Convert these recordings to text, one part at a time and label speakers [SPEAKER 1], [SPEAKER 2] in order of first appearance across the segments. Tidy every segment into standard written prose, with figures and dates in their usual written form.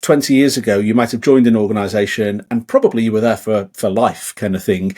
[SPEAKER 1] 20 years ago, you might have joined an organization and probably you were there for life kind of thing.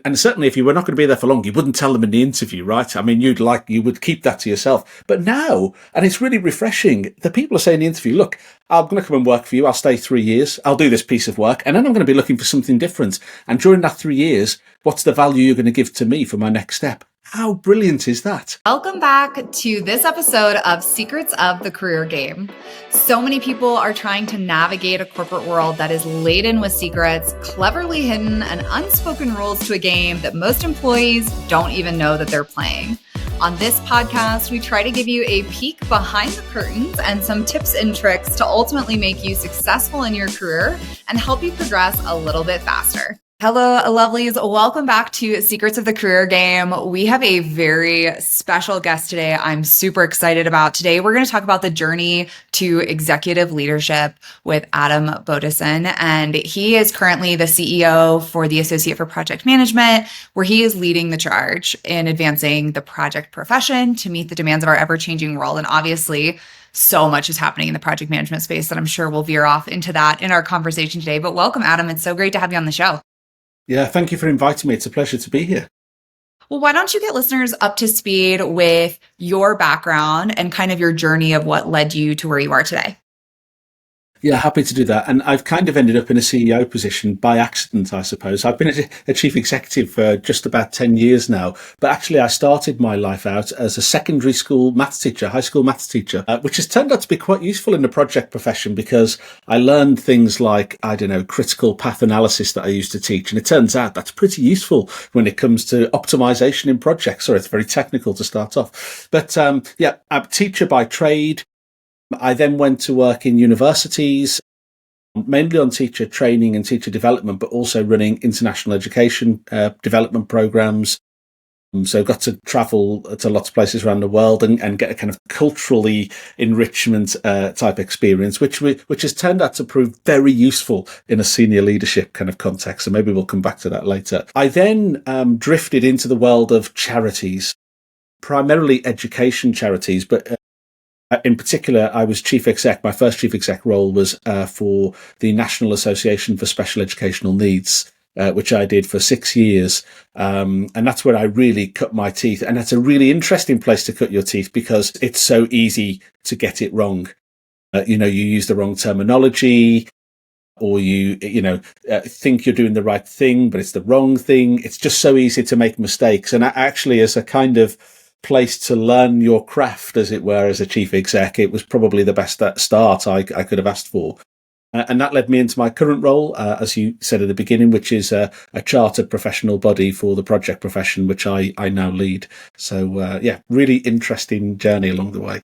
[SPEAKER 1] And certainly if you were not going to be there for long, you wouldn't tell them in the interview, right? I mean, you would keep that to yourself. But now, and it's really refreshing, the people are saying in the interview, look, I'm going to come and work for you. I'll stay 3 years. I'll do this piece of work. And then I'm going to be looking for something different. And during that 3 years, what's the value you're going to give to me for my next step? How brilliant is that?
[SPEAKER 2] Welcome back to this episode of Secrets of the Career Game. So many people are trying to navigate a corporate world that is laden with secrets, cleverly hidden, and unspoken rules to a game that most employees don't even know that they're playing. On this podcast, we try to give you a peek behind the curtains and some tips and tricks to ultimately make you successful in your career and help you progress a little bit faster. Hello, lovelies. Welcome back to Secrets of the Career Game. We have a very special guest today I'm super excited about. Today, we're going to talk about the journey to executive leadership with Adam Boddison. And he is currently the CEO for the Associate for Project Management, where he is leading the charge in advancing the project profession to meet the demands of our ever-changing world. And obviously, so much is happening in the project management space that I'm sure we'll veer off into that in our conversation today. But welcome, Adam. It's so great to have you on the show.
[SPEAKER 1] Yeah, thank you for inviting me. It's a pleasure to be here.
[SPEAKER 2] Well, why don't you get listeners up to speed with your background and kind of your journey of what led you to where you are today?
[SPEAKER 1] Yeah, happy to do that. And I've kind of ended up in a CEO position by accident, I suppose. I've been a chief executive for just about 10 years now. But actually, I started my life out as a secondary school maths teacher, high school maths teacher, which has turned out to be quite useful in the project profession because I learned things like, critical path analysis that I used to teach. And it turns out that's pretty useful when it comes to optimization in projects. Sorry, it's very technical to start off. But I'm a teacher by trade. I then went to work in universities, mainly on teacher training and teacher development, but also running international education development programs. So got to travel to lots of places around the world and get a kind of culturally enrichment type experience, which has turned out to prove very useful in a senior leadership kind of context. So maybe we'll come back to that later. I then drifted into the world of charities, primarily education charities, but in particular, I was chief exec. My first chief exec role was for the National Association for Special Educational Needs, which I did for 6 years. And that's where I really cut my teeth. And that's a really interesting place to cut your teeth because it's so easy to get it wrong. You use the wrong terminology, or you think you're doing the right thing, but it's the wrong thing. It's just so easy to make mistakes. And actually, as a kind of place to learn your craft, as it were, as a chief exec, it was probably the best start I could have asked for. And that led me into my current role, as you said at the beginning, which is a chartered professional body for the project profession, which I now lead. So, really interesting journey along the way.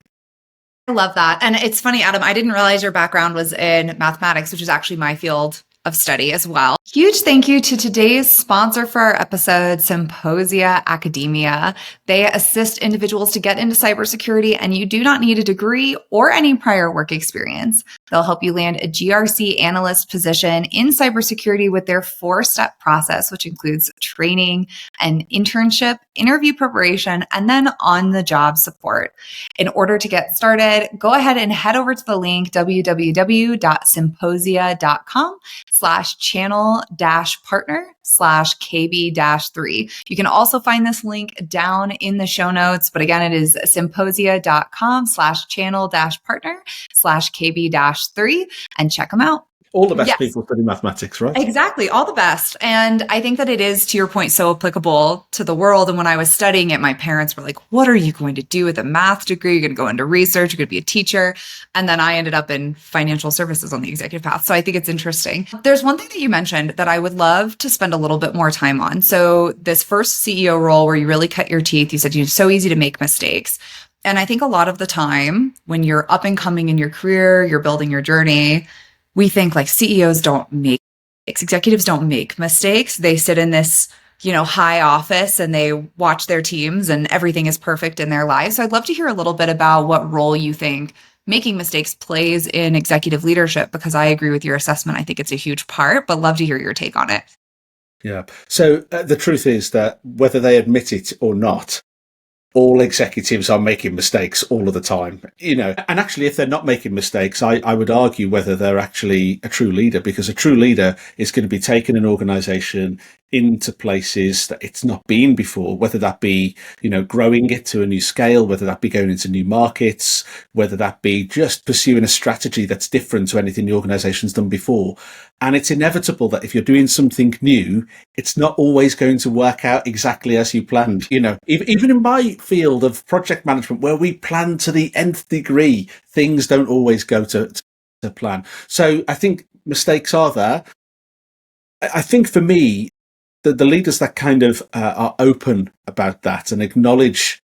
[SPEAKER 2] I love that. And it's funny, Adam, I didn't realize your background was in mathematics, which is actually my field of study as well. Huge thank you to today's sponsor for our episode, Symposia Academia. They assist individuals to get into cybersecurity, and you do not need a degree or any prior work experience. They'll help you land a GRC analyst position in cybersecurity with their 4-step process, which includes training, an internship, interview preparation, and then on-the-job support. In order to get started, go ahead and head over to the link www.symposia.com/channel-partner/KB-3. You can also find this link down in the show notes, but again, it is symposia.com/channel-partner/KB-3 and check them out.
[SPEAKER 1] All the best people study mathematics, right?
[SPEAKER 2] Exactly. All the best. And I think that it is, to your point, so applicable to the world. And when I was studying it, my parents were like, what are you going to do with a math degree? You're going to go into research. You're going to be a teacher. And then I ended up in financial services on the executive path. So I think it's interesting. There's one thing that you mentioned that I would love to spend a little bit more time on. So this first CEO role where you really cut your teeth, you said it's so easy to make mistakes. And I think a lot of the time when you're up and coming in your career, you're building your journey, we think like CEOs don't make mistakes, executives don't make mistakes. They sit in this, high office and they watch their teams and everything is perfect in their lives. So I'd love to hear a little bit about what role you think making mistakes plays in executive leadership, because I agree with your assessment. I think it's a huge part, but love to hear your take on it.
[SPEAKER 1] Yeah. So the truth is that whether they admit it or not, all executives are making mistakes all of the time, and actually if they're not making mistakes, I would argue whether they're actually a true leader, because a true leader is going to be taking an organization into places that it's not been before, whether that be, growing it to a new scale, whether that be going into new markets, whether that be just pursuing a strategy that's different to anything the organization's done before. And it's inevitable that if you're doing something new, it's not always going to work out exactly as you planned. Even in my field of project management, where we plan to the nth degree, things don't always go to plan. So I think mistakes are there. I think for me, the leaders that kind of are open about that and acknowledge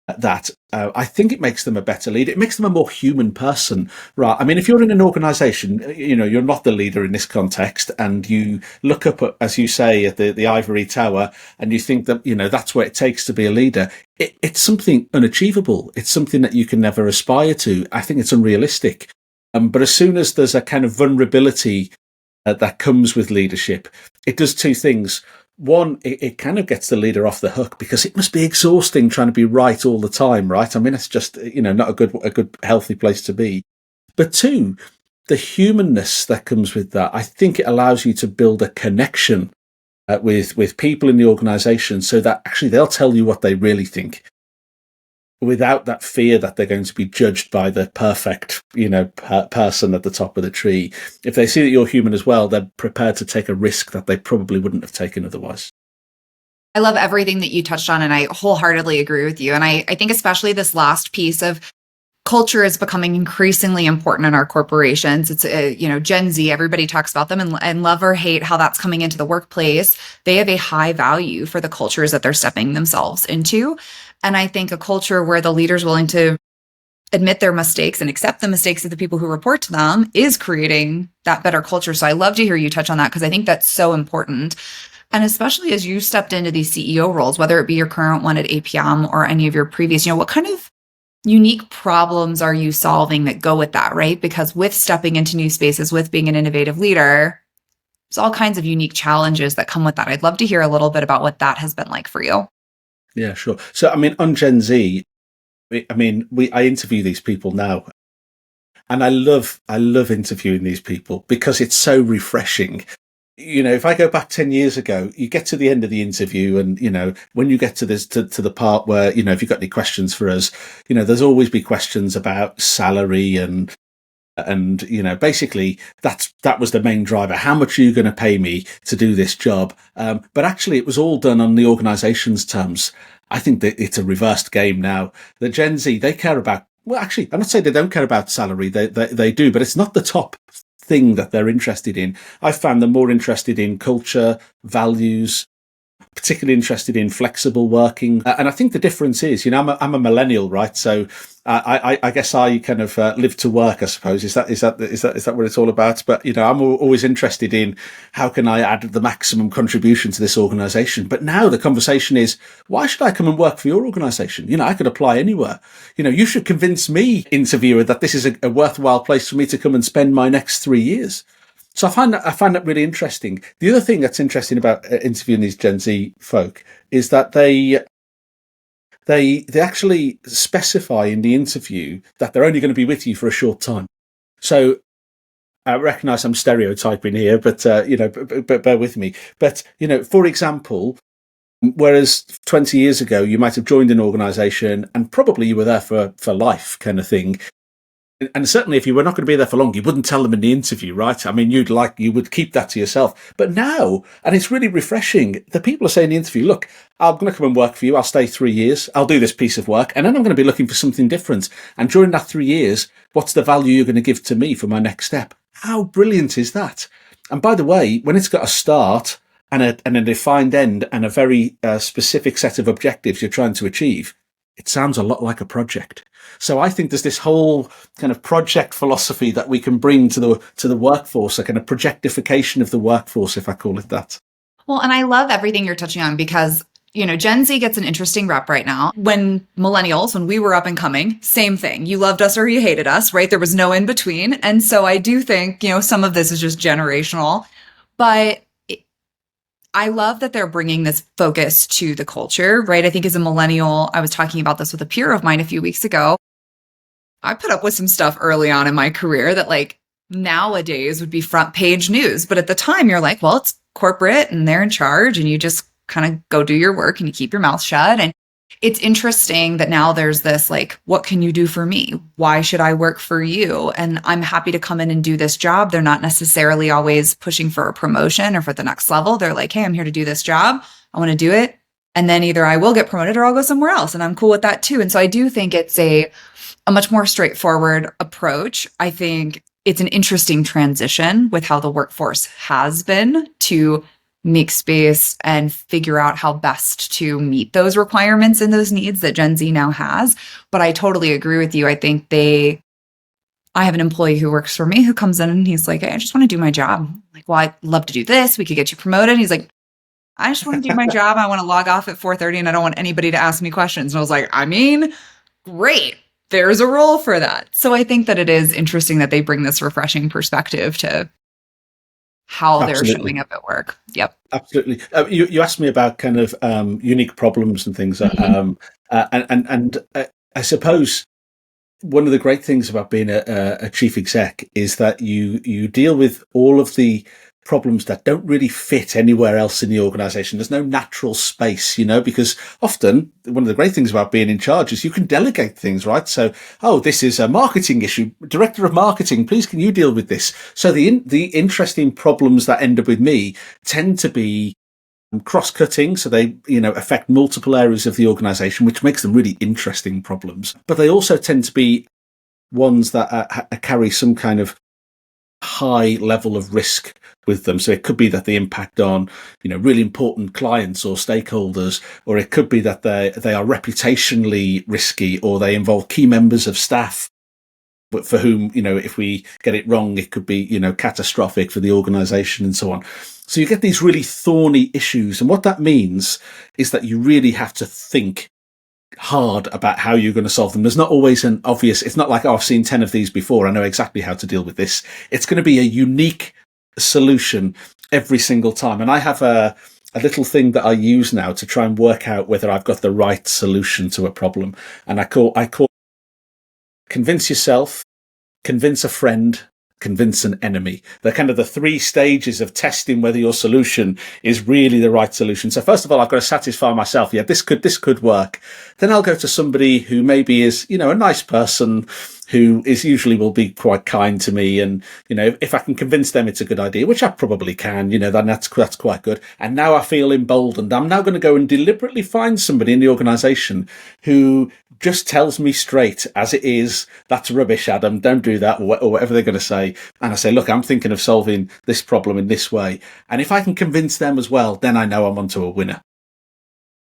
[SPEAKER 1] that, I think it makes them a better leader. It makes them a more human person, right? I mean, if you're in an organization, you're not the leader in this context, and you look up at, as you say, at the ivory tower, and you think that, that's what it takes to be a leader. It's something unachievable. It's something that you can never aspire to. I think it's unrealistic. But as soon as there's a kind of vulnerability that comes with leadership, it does two things. One, it kind of gets the leader off the hook, because it must be exhausting trying to be right all the time, right? I mean, it's just, not a good, healthy place to be. But two, the humanness that comes with that, I think it allows you to build a connection with people in the organization, so that actually they'll tell you what they really think, without that fear that they're going to be judged by the perfect, person at the top of the tree. If they see that you're human as well, they're prepared to take a risk that they probably wouldn't have taken otherwise.
[SPEAKER 2] I love everything that you touched on, and I wholeheartedly agree with you. And I think especially this last piece of culture is becoming increasingly important in our corporations. It's, Gen Z, everybody talks about them, and love or hate how that's coming into the workplace. They have a high value for the cultures that they're stepping themselves into. And I think a culture where the leader's willing to admit their mistakes and accept the mistakes of the people who report to them is creating that better culture. So I love to hear you touch on that, because I think that's so important. And especially as you stepped into these CEO roles, whether it be your current one at APM or any of your previous, what kind of unique problems are you solving that go with that, right? Because with stepping into new spaces, with being an innovative leader, there's all kinds of unique challenges that come with that. I'd love to hear a little bit about what that has been like for you.
[SPEAKER 1] Yeah, sure. So, I mean, on Gen Z, I interview these people now, and I love interviewing these people, because it's so refreshing. If I go back 10 years ago, you get to the end of the interview, and, when you get to this, to the part where, if you've got any questions for us, there's always be questions about salary and basically that was the main driver. How much are you going to pay me to do this job? But actually it was all done on the organization's terms. I think that it's a reversed game now. The Gen Z, they care about, well, actually, I'm not saying they don't care about salary. They do, but it's not the top thing that they're interested in. I found them more interested in culture, values, particularly interested in flexible working. And I think the difference is, I'm a millennial, right? So I guess I kind of live to work, I suppose. Is that what it's all about? But, I'm always interested in how can I add the maximum contribution to this organization? But now the conversation is, why should I come and work for your organization? I could apply anywhere. You should convince me, interviewer, that this is a worthwhile place for me to come and spend my next 3 years. So I find that really interesting. The other thing that's interesting about interviewing these Gen Z folk is that they actually specify in the interview that they're only going to be with you for a short time. So I recognise I'm stereotyping here, but but bear with me. But for example, whereas 20 years ago you might have joined an organisation and probably you were there for life, kind of thing. And certainly if you were not going to be there for long, you wouldn't tell them in the interview, right? I mean, you would keep that to yourself. But now, and it's really refreshing, the people are saying in the interview, look, I'm going to come and work for you. I'll stay 3 years. I'll do this piece of work. And then I'm going to be looking for something different. And during that 3 years, what's the value you're going to give to me for my next step? How brilliant is that? And by the way, when it's got a start and a defined end and a very specific set of objectives you're trying to achieve, it sounds a lot like a project. So I think there's this whole kind of project philosophy that we can bring to the workforce, a kind of projectification of the workforce, if I call it that.
[SPEAKER 2] Well, and I love everything you're touching on, because, Gen Z gets an interesting rep right now. When millennials, when we were up and coming, same thing. You loved us or you hated us, right? There was no in between. And so I do think, some of this is just generational, but I love that they're bringing this focus to the culture, right? I think as a millennial, I was talking about this with a peer of mine a few weeks ago. I put up with some stuff early on in my career that like nowadays would be front page news. But at the time, you're like, well, it's corporate and they're in charge and you just kind of go do your work and you keep your mouth shut. And it's interesting that now there's this like, what can you do for me? Why should I work for you? And I'm happy to come in and do this job. They're not necessarily always pushing for a promotion or for the next level. They're like, hey, I'm here to do this job. I want to do it. And then either I will get promoted or I'll go somewhere else. And I'm cool with that too. And so I do think it's a much more straightforward approach. I think it's an interesting transition with how the workforce has been to make space and figure out how best to meet those requirements and those needs that Gen Z now has. But I totally agree with you. I think I have an employee who works for me who comes in and he's like, hey, I just want to do my job. I'm like, well, I'd love to do this. We could get you promoted. He's like, I just want to do my job. I want to log off at 4:30 and I don't want anybody to ask me questions. And I was like, I mean, great. There's a role for that. So I think that it is interesting that they bring this refreshing perspective to how
[SPEAKER 1] Absolutely.
[SPEAKER 2] they're showing up at work. Yep.
[SPEAKER 1] Absolutely. You asked me about kind of unique problems and things,
[SPEAKER 2] Mm-hmm.
[SPEAKER 1] and I suppose one of the great things about being a chief exec is that you deal with all of the problems that don't really fit anywhere else in the organization. There's no natural space, because often one of the great things about being in charge is you can delegate things, right? So, this is a marketing issue. Director of marketing, please can you deal with this? So the interesting problems that end up with me tend to be cross-cutting, so they affect multiple areas of the organization, which makes them really interesting problems. But they also tend to be ones that carry some kind of high level of risk with them. So it could be that they impact on, really important clients or stakeholders, or it could be that they are reputationally risky, or they involve key members of staff, but for whom, if we get it wrong, it could be, catastrophic for the organization and so on. So you get these really thorny issues. And what that means is that you really have to think hard about how you're going to solve them. There's not always an obvious, it's not like, I've seen 10 of these before, I know exactly how to deal with this. It's going to be a unique solution every single time. And I have a little thing that I use now to try and work out whether I've got the right solution to a problem. And I call convince yourself, convince a friend, convince an enemy. They're kind of the three stages of testing whether your solution is really the right solution. So first of all, I've got to satisfy myself. Yeah, this could work. Then I'll go to somebody who maybe is, a nice person who is usually will be quite kind to me. And, if I can convince them it's a good idea, which I probably can, then that's quite good. And now I feel emboldened. I'm now going to go and deliberately find somebody in the organization who just tells me straight as it is, that's rubbish, Adam, don't do that, or whatever they're going to say. And I say, look, I'm thinking of solving this problem in this way. And if I can convince them as well, then I know I'm onto a winner.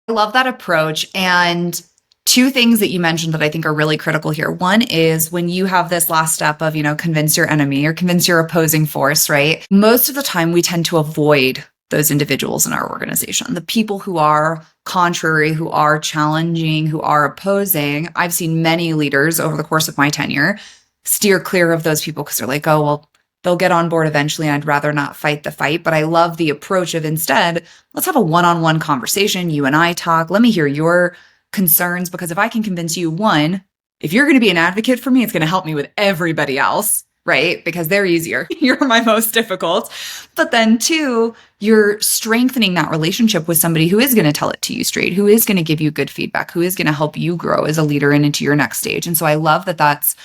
[SPEAKER 2] I love that approach. And two things that you mentioned that I think are really critical here. One is when you have this last step of, convince your enemy or convince your opposing force, right? Most of the time we tend to avoid those individuals in our organization, the people who are contrary, who are challenging, who are opposing. I've seen many leaders over the course of my tenure steer clear of those people because they're like, oh, well, they'll get on board eventually. And I'd rather not fight the fight. But I love the approach of instead, let's have a one-on-one conversation. You and I talk. Let me hear your concerns, because if I can convince you, one, if you're going to be an advocate for me, it's going to help me with everybody else, right? Because they're easier. You're my most difficult. But then two, you're strengthening that relationship with somebody who is going to tell it to you straight, who is going to give you good feedback, who is going to help you grow as a leader and into your next stage. And so I love that that's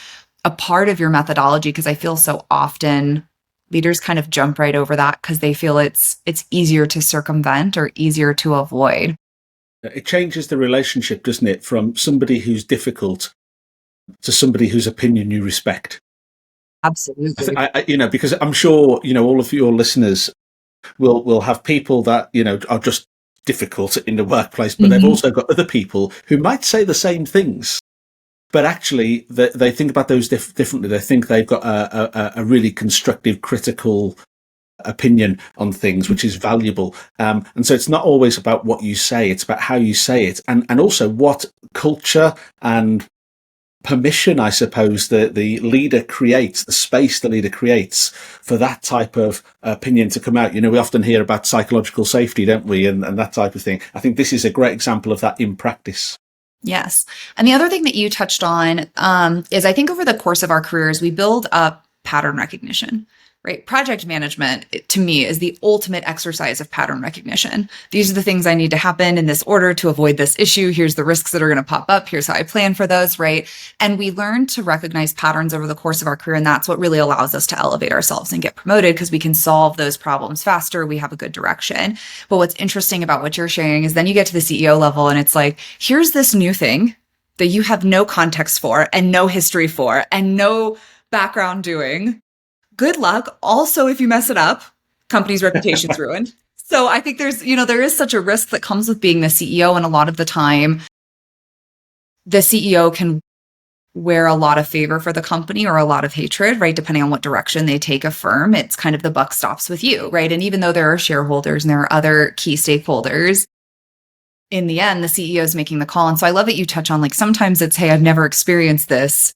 [SPEAKER 2] a part of your methodology, because I feel so often leaders kind of jump right over that because they feel it's easier to circumvent or easier to avoid.
[SPEAKER 1] It changes the relationship, doesn't it, from somebody who's difficult to somebody whose opinion you respect.
[SPEAKER 2] Absolutely.
[SPEAKER 1] Because I'm sure, all of your listeners will have people that, are just difficult in the workplace, but they've also got other people who might say the same things, but actually they think about those differently. They think they've got a really constructive, critical opinion on things, which is valuable. And so it's not always about what you say, it's about how you say it, and also what culture and permission, I suppose, the leader creates, the space the leader creates for that type of opinion to come out. You know, we often hear about psychological safety, don't we? And that type of thing. I think this is a great example of that in practice.
[SPEAKER 2] Yes. And the other thing that you touched on is I think over the course of our careers, we build up pattern recognition, right? Project management, to me, is the ultimate exercise of pattern recognition. These are the things I need to happen in this order to avoid this issue. Here's the risks that are going to pop up. Here's how I plan for those, right? And we learn to recognize patterns over the course of our career. And that's what really allows us to elevate ourselves and get promoted because we can solve those problems faster. We have a good direction. But what's interesting about what you're sharing is then you get to the CEO level and it's like, here's this new thing that you have no context for and no history for and no background doing. Good luck. Also, if you mess it up, company's reputation's ruined. So I think there is such a risk that comes with being the CEO. And a lot of the time, the CEO can wear a lot of favor for the company or a lot of hatred, right? Depending on what direction they take a firm, it's kind of the buck stops with you, right? And even though there are shareholders and there are other key stakeholders, in the end, the CEO is making the call. And so I love that you touch on, like, sometimes it's, hey, I've never experienced this.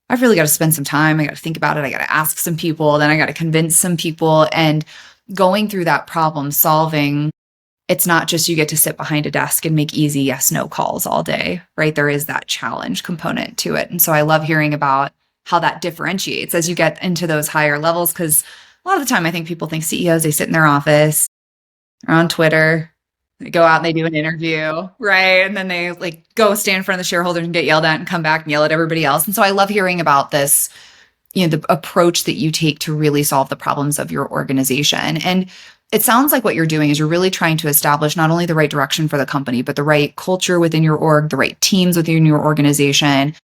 [SPEAKER 2] I've really got to spend some time. I got to think about it. I got to ask some people. Then I got to convince some people. And going through that problem solving, it's not just you get to sit behind a desk and make easy yes, no calls all day, right? There is that challenge component to it. And so I love hearing about how that differentiates as you get into those higher levels. Because a lot of the time I think people think CEOs, they sit in their office or on Twitter. They go out and they do an interview, right? And then they like go stand in front of the shareholders and get yelled at and come back and yell at everybody else. And so I love hearing about this, the approach that you take to really solve the problems of your organization. And it sounds like what you're doing is you're really trying to establish not only the right direction for the company, but the right culture within your org, the right teams within your organization.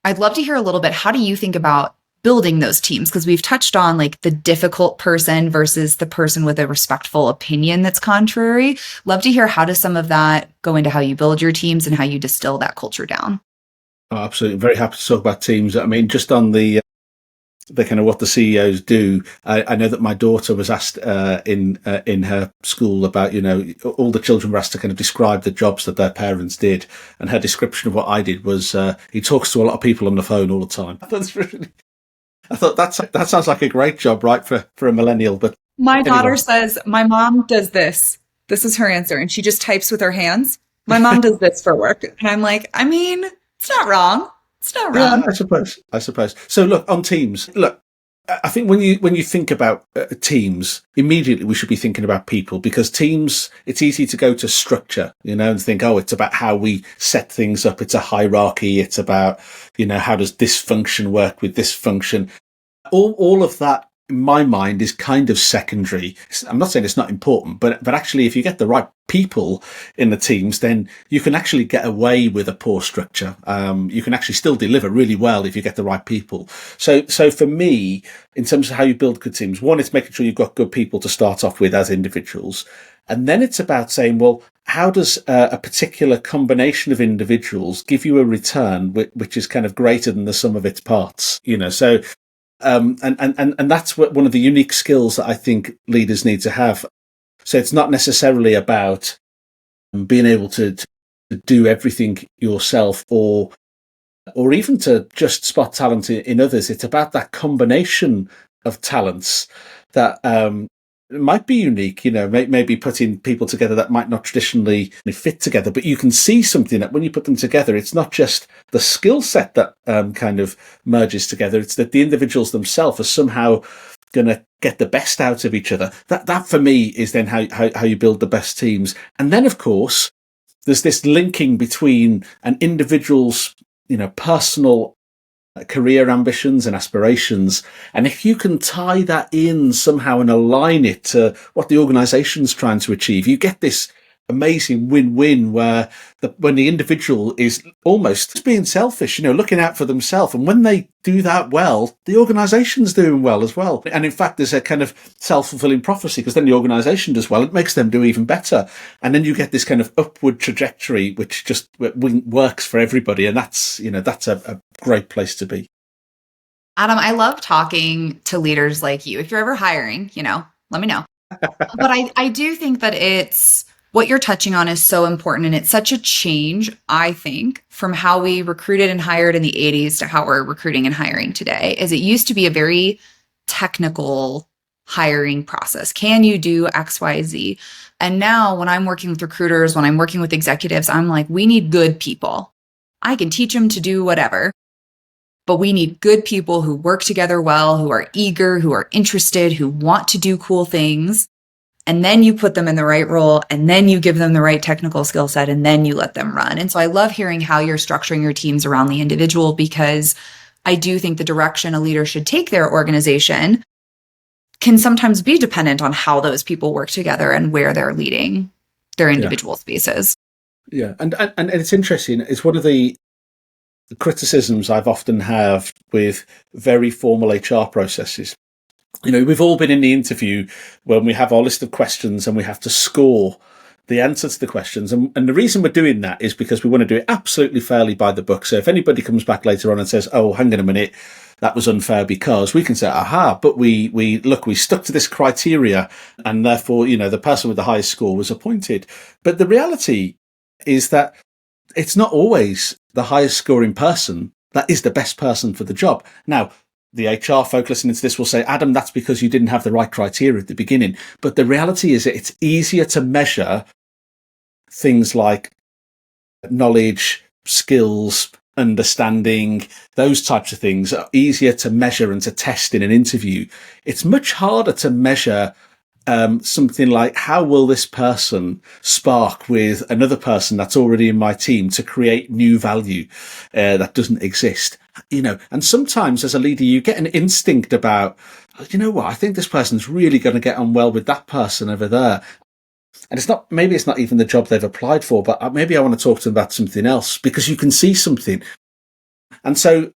[SPEAKER 2] I'd love to hear a little bit, how do you think about building those teams? Because we've touched on like the difficult person versus the person with a respectful opinion that's contrary. Love to hear, how does some of that go into how you build your teams and how you distill that culture down?
[SPEAKER 1] Oh, absolutely. Very happy to talk about teams. I mean, just on the kind of what the CEOs do. I know that my daughter was asked in her school about, all the children were asked to kind of describe the jobs that their parents did, and her description of what I did was he talks to a lot of people on the phone all the time. I thought that sounds like a great job, right, for a millennial. But
[SPEAKER 2] my daughter says, my mom does this. This is her answer, and she just types with her hands. My mom does this for work, and I'm like, I mean, it's not wrong. It's not wrong.
[SPEAKER 1] Yeah, I suppose. So look, on teams, I think when you think about teams, immediately we should be thinking about people, because teams, it's easy to go to structure, and think, oh, it's about how we set things up. It's a hierarchy. It's about, how does this function work with this function? All of that, in my mind, is kind of secondary. I'm not saying it's not important, but actually, if you get the right people in the teams, then you can actually get away with a poor structure. You can actually still deliver really well if you get the right people. So for me, in terms of how you build good teams, one, it's making sure you've got good people to start off with as individuals. And then it's about saying, well, how does a particular combination of individuals give you a return which is kind of greater than the sum of its parts? So and that's one of the unique skills that I think leaders need to have. So it's not necessarily about being able to do everything yourself or even to just spot talent in others. It's about that combination of talents that might be unique, maybe putting people together that might not traditionally fit together, but you can see something that when you put them together, it's not just the skill set that kind of merges together. It's that the individuals themselves are somehow going to get the best out of each other. That for me is then how you build the best teams. And then, of course, there's this linking between an individual's, personal career ambitions and aspirations. And if you can tie that in somehow and align it to what the organization's trying to achieve, you get this amazing win-win where when the individual is almost being selfish, looking out for themselves. And when they do that well, the organization's doing well as well. And in fact, there's a kind of self-fulfilling prophecy, because then the organization does well. It makes them do even better. And then you get this kind of upward trajectory, which just works for everybody. And that's a great place to be.
[SPEAKER 2] Adam, I love talking to leaders like you. If you're ever hiring, let me know. But I do think that it's What you're touching on is so important. And it's such a change, I think, from how we recruited and hired in the 80s to how we're recruiting and hiring today. Is it used to be a very technical hiring process. Can you do X, Y, Z? And now when I'm working with recruiters, when I'm working with executives, I'm like, we need good people. I can teach them to do whatever, but we need good people who work together well, who are eager, who are interested, who want to do cool things. And then you put them in the right role, and then you give them the right technical skill set, and then you let them run. And so I love hearing how you're structuring your teams around the individual, because I do think the direction a leader should take their organization can sometimes be dependent on how those people work together and where they're leading their individual spaces.
[SPEAKER 1] Yeah. And it's interesting. It's one of the criticisms I've often have with very formal HR processes. We've all been in the interview when we have our list of questions and we have to score the answer to the questions. And the reason we're doing that is because we want to do it absolutely fairly by the book. So if anybody comes back later on and says, oh, hang on a minute, that was unfair, because we can say, aha, but we stuck to this criteria, and therefore, the person with the highest score was appointed. But the reality is that it's not always the highest scoring person that is the best person for the job. Now, the HR folk listening to this will say, Adam, that's because you didn't have the right criteria at the beginning. But the reality is that it's easier to measure things like knowledge, skills, understanding, those types of things are easier to measure and to test in an interview. It's much harder to measure something like, how will this person spark with another person that's already in my team to create new value that doesn't exist? And sometimes as a leader, you get an instinct about, what, I think this person's really going to get on well with that person over there. And maybe it's not even the job they've applied for, but maybe I want to talk to them about something else, because you can see something. And so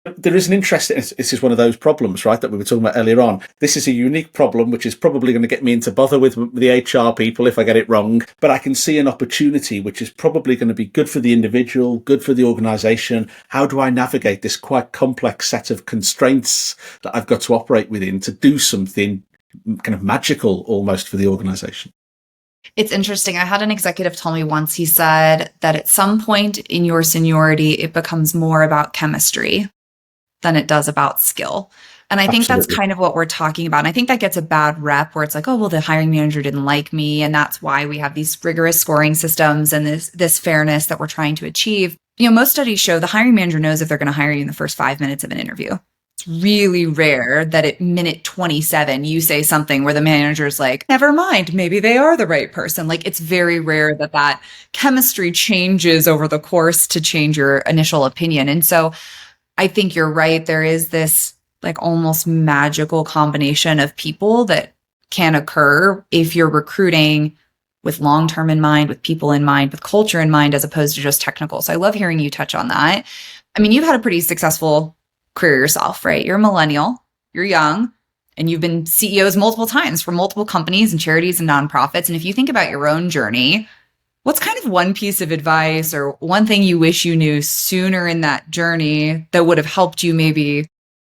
[SPEAKER 1] there is an interest. This is one of those problems, right, that we were talking about earlier on. This is a unique problem, which is probably going to get me into bother with the HR people if I get it wrong. But I can see an opportunity, which is probably going to be good for the individual, good for the organization. How do I navigate this quite complex set of constraints that I've got to operate within to do something kind of magical almost for the organization?
[SPEAKER 2] It's interesting. I had an executive tell me once, he said that at some point in your seniority, it becomes more about chemistry than it does about skill. And I think that's kind of what we're talking about. And I think that gets a bad rep where it's like, oh, well, the hiring manager didn't like me. And that's why we have these rigorous scoring systems and this fairness that we're trying to achieve. Most studies show the hiring manager knows if they're going to hire you in the first 5 minutes of an interview. It's really rare that at minute 27, you say something where the manager's like, never mind, maybe they are the right person. Like, it's very rare that chemistry changes over the course to change your initial opinion. And so I think you're right. There is this like almost magical combination of people that can occur if you're recruiting with long-term in mind, with people in mind, with culture in mind, as opposed to just technical. So I love hearing you touch on that. I mean, you've had a pretty successful career yourself, right? You're a millennial, you're young, and you've been CEOs multiple times for multiple companies and charities and nonprofits. And if you think about your own journey, what's kind of one piece of advice or one thing you wish you knew sooner in that journey that would have helped you maybe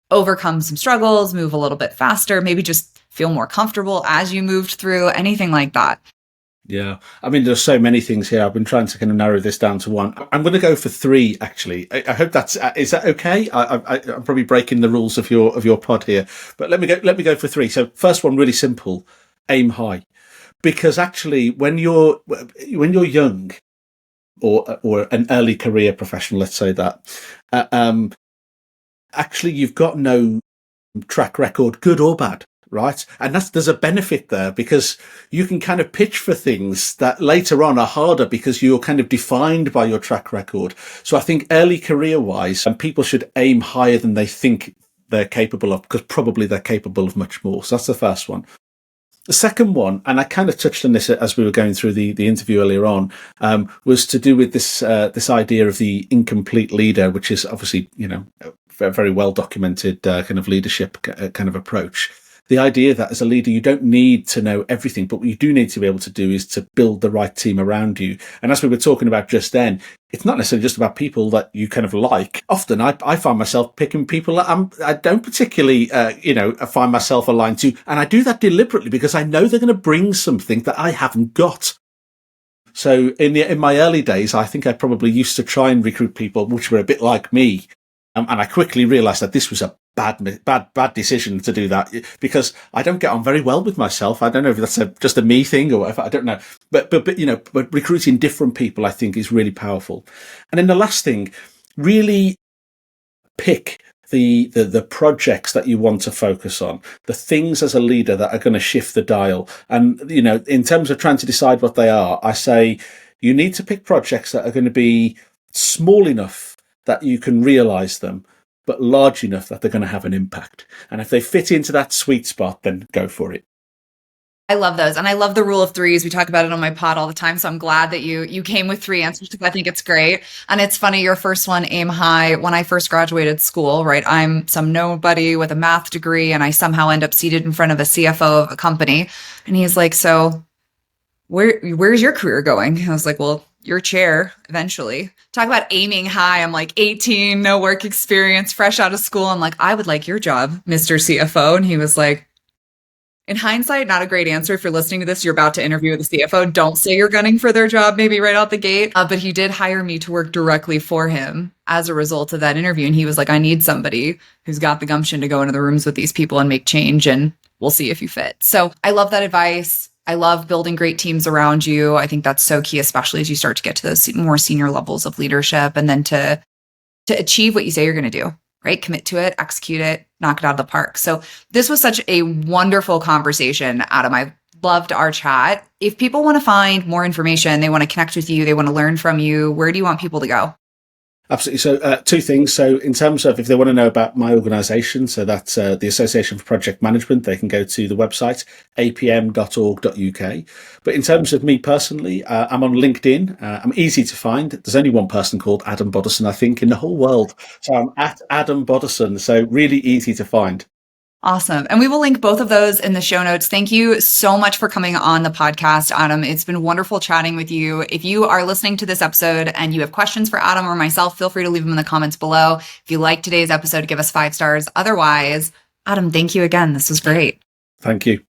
[SPEAKER 2] overcome some struggles, move a little bit faster, maybe just feel more comfortable as you moved through, anything like that?
[SPEAKER 1] Yeah. I mean, there's so many things here. I've been trying to kind of narrow this down to one. I'm going to go for 3, actually. I hope is that okay? I'm probably breaking the rules of your pod here, but let me go for 3. So first one, really simple, aim high. Because actually, when you're young, or an early career professional, let's say that, actually you've got no track record, good or bad, right? And there's a benefit there, because you can kind of pitch for things that later on are harder because you're kind of defined by your track record. So I think early career wise, and people should aim higher than they think they're capable of, because probably they're capable of much more. So that's the first one. The second one, and I kind of touched on this as we were going through the interview earlier on, was to do with this idea of the incomplete leader, which is obviously, a very well documented kind of leadership kind of approach. The idea that as a leader, you don't need to know everything, but what you do need to be able to do is to build the right team around you. And as we were talking about just then, it's not necessarily just about people that you kind of like. Often I find myself picking people that I don't particularly, find myself aligned to. And I do that deliberately because I know they're going to bring something that I haven't got. So in my early days, I think I probably used to try and recruit people which were a bit like me. And I quickly realized that this was a bad decision to do that, because I don't get on very well with myself. I don't know if that's just a me thing or whatever. I don't know. But recruiting different people, I think, is really powerful. And then the last thing, really pick the projects that you want to focus on, the things as a leader that are going to shift the dial. And, in terms of trying to decide what they are, I say you need to pick projects that are going to be small enough that you can realize them, but large enough that they're going to have an impact. And if they fit into that sweet spot, then go for it.
[SPEAKER 2] I love those. And I love the rule of threes. We talk about it on my pod all the time. So I'm glad that you came with 3 answers, because I think it's great. And it's funny, your first one, aim high. When I first graduated school, right, I'm some nobody with a math degree, and I somehow end up seated in front of a CFO of a company. And he's like, so where's your career going? I was like, well, your chair eventually. Talk about aiming high. I'm like 18, no work experience, fresh out of school. I'm like, I would like your job, Mr. CFO. And he was like, in hindsight, not a great answer. If you're listening to this, you're about to interview with the CFO. Don't say you're gunning for their job, maybe right out the gate. But he did hire me to work directly for him as a result of that interview. And he was like, I need somebody who's got the gumption to go into the rooms with these people and make change, and we'll see if you fit. So I love that advice. I love building great teams around you. I think that's so key, especially as you start to get to those more senior levels of leadership, and then to achieve what you say you're going to do. Right? Commit to it, execute it, knock it out of the park. So this was such a wonderful conversation, Adam. I loved our chat. If people want to find more information, they want to connect with you, they want to learn from you, where do you want people to go?
[SPEAKER 1] Absolutely. So 2 things. So in terms of if they want to know about my organisation, so that's the Association for Project Management, they can go to the website, apm.org.uk. But in terms of me personally, I'm on LinkedIn. I'm easy to find. There's only one person called Adam Boddison, I think, in the whole world. So I'm at Adam Boddison. So really easy to find.
[SPEAKER 2] Awesome. And we will link both of those in the show notes. Thank you so much for coming on the podcast, Adam. It's been wonderful chatting with you. If you are listening to this episode and you have questions for Adam or myself, feel free to leave them in the comments below. If you like today's episode, give us 5 stars. Otherwise, Adam, thank you again. This was great.
[SPEAKER 1] Thank you.